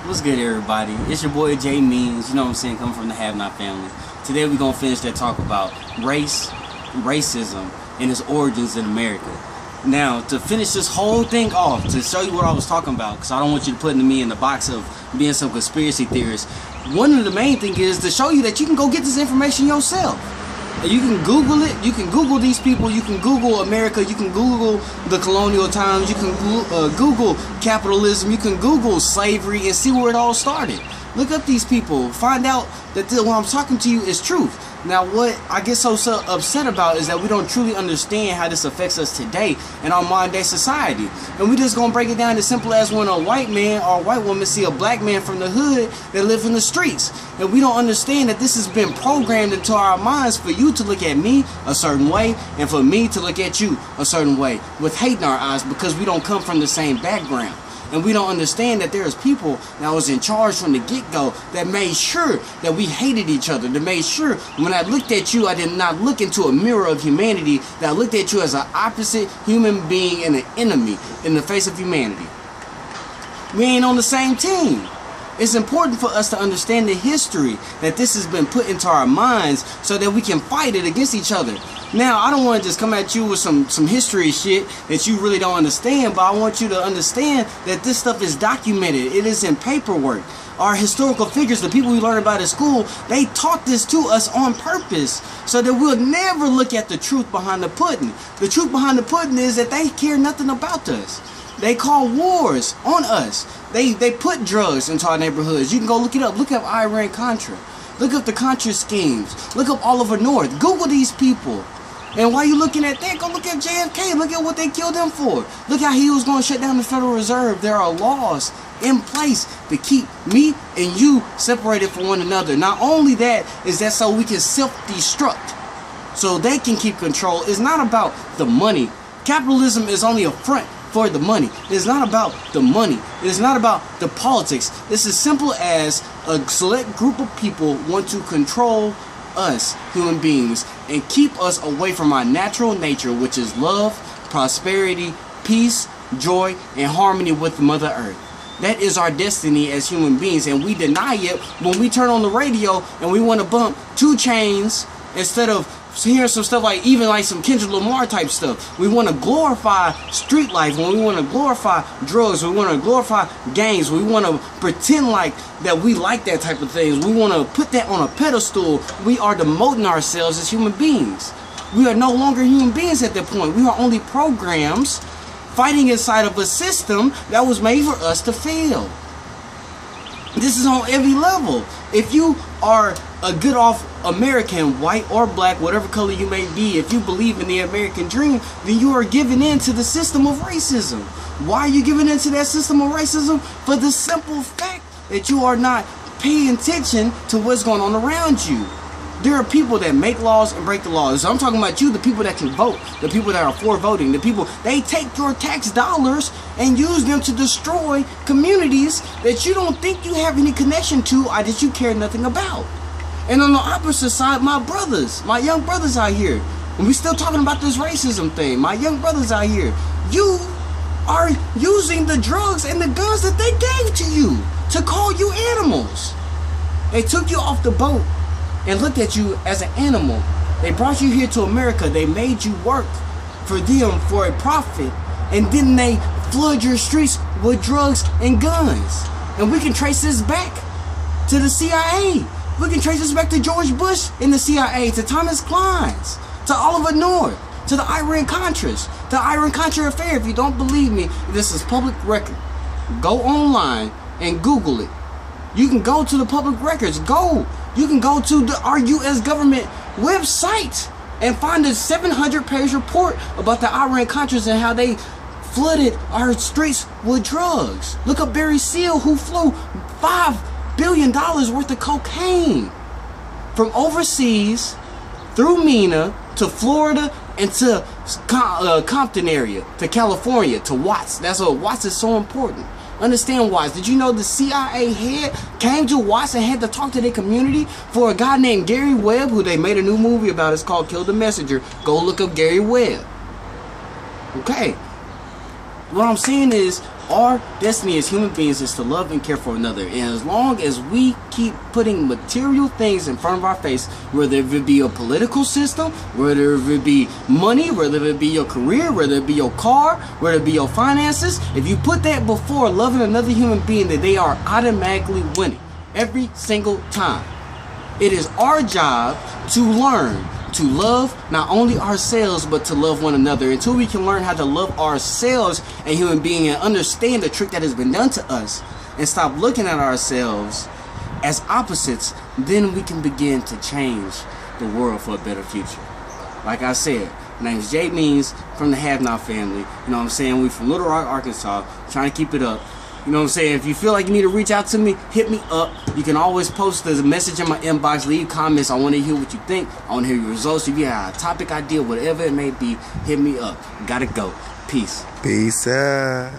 What's good, everybody? It's your boy Jay Means, you know what I'm saying, coming from the Have Not family. Today we're going to finish that talk about racism, and its origins in America. Now, to finish this whole thing off, to show you what I was talking about, because I don't want you to put me in the box of being some conspiracy theorist, one of the main things is to show you that you can go get this information yourself. You can Google it, you can Google these people, you can Google America, you can Google the colonial times, you can Google capitalism, you can Google slavery and see where it all started. Look up these people, find out that what I'm talking to you is truth. Now, what I get so upset about is that we don't truly understand how this affects us today in our modern day society. And we just gonna break it down as simple as when a white man or a white woman see a black man from the hood that live in the streets. And we don't understand that this has been programmed into our minds for you to look at me a certain way and for me to look at you a certain way with hate in our eyes because we don't come from the same background. And we don't understand that there's people that was in charge from the get-go that made sure that we hated each other, that made sure when I looked at you, I did not look into a mirror of humanity, that I looked at you as an opposite human being and an enemy in the face of humanity. We ain't on the same team. It's important for us to understand the history that this has been put into our minds so that we can fight it against each other. Now, I don't want to just come at you with some history shit that you really don't understand, but I want you to understand that this stuff is documented. It is in paperwork. Our historical figures, the people we learn about at school, they taught this to us on purpose so that we'll never look at the truth behind the pudding. The truth behind the pudding is that they care nothing about us. They call wars on us. They put drugs into our neighborhoods. You can go look it up. Look up Iran-Contra. Look up the Contra schemes. Look up Oliver North. Google these people. And while you're looking at that, go look at JFK. Look at what they killed him for. Look how he was going to shut down the Federal Reserve. There are laws in place to keep me and you separated from one another. Not only that, is that so we can self-destruct. So they can keep control. It's not about the money. Capitalism is only a front for the money. It's not about the money. It is not about the politics. It's as simple as a select group of people want to control us human beings and keep us away from our natural nature, which is love, prosperity, peace, joy, and harmony with Mother Earth. That is our destiny as human beings, and we deny it when we turn on the radio and we want to bump 2 Chainz instead of hearing some stuff like even like some Kendrick Lamar type stuff. We want to glorify street life, when we want to glorify drugs, we want to glorify gangs, we want to pretend like that we like that type of things. We want to put that on a pedestal. We are demoting ourselves as human beings. We are no longer human beings at that point. We are only programs fighting inside of a system that was made for us to fail. This is on every level. If you are a good off American, white or black, whatever color you may be, if you believe in the American dream, then you are giving in to the system of racism. Why are you giving into that system of racism? For the simple fact that you are not paying attention to what's going on around you. There are people that make laws and break the laws. So I'm talking about you, the people that can vote, the people that are for voting, the people, they take your tax dollars and use them to destroy communities that you don't think you have any connection to or that you care nothing about. And on the opposite side, my brothers, my young brothers out here, and we're still talking about this racism thing, my young brothers out here, you are using the drugs and the guns that they gave to you to call you animals. They took you off the boat and looked at you as an animal. They brought you here to America. They made you work for them for a profit. And then they flood your streets with drugs and guns. And we can trace this back to the CIA. We can trace this back to George Bush in the CIA, to Thomas Kleins, to Oliver North, to the Iran-Contras, the Iran-Contra affair. If you don't believe me, this is public record. Go online and Google it. You can go to the public records. You can go to our U.S. government website and find a 700-page report about the Iran-Contras and how they flooded our streets with drugs. Look up Barry Seal, who flew $5 billion worth of cocaine from overseas through MENA to Florida and to Compton area, to California, to Watts. That's why Watts is so important. Understand Watts. Did you know the CIA head came to Watts and had to talk to their community for a guy named Gary Webb, who they made a new movie about? It's called Kill the Messenger. Go look up Gary Webb. Okay. What I'm saying is, Our destiny as human beings is to love and care for another. And as long as we keep putting material things in front of our face, whether it be a political system, whether it be money, whether it be your career, whether it be your car, whether it be your finances, if you put that before loving another human being, that they are automatically winning every single time. It is our job to learn to love not only ourselves, but to love one another. Until we can learn how to love ourselves, a human being, and understand the trick that has been done to us, and stop looking at ourselves as opposites, then we can begin to change the world for a better future. Like I said, my name is Jay Means from the Have Not family. You know what I'm saying? We from Little Rock, Arkansas, trying to keep it up. You know what I'm saying? If you feel like you need to reach out to me, hit me up. You can always post a message in my inbox, leave comments. I want to hear what you think. I want to hear your results. If you have a topic idea, whatever it may be, hit me up. Gotta go. Peace. Peace out.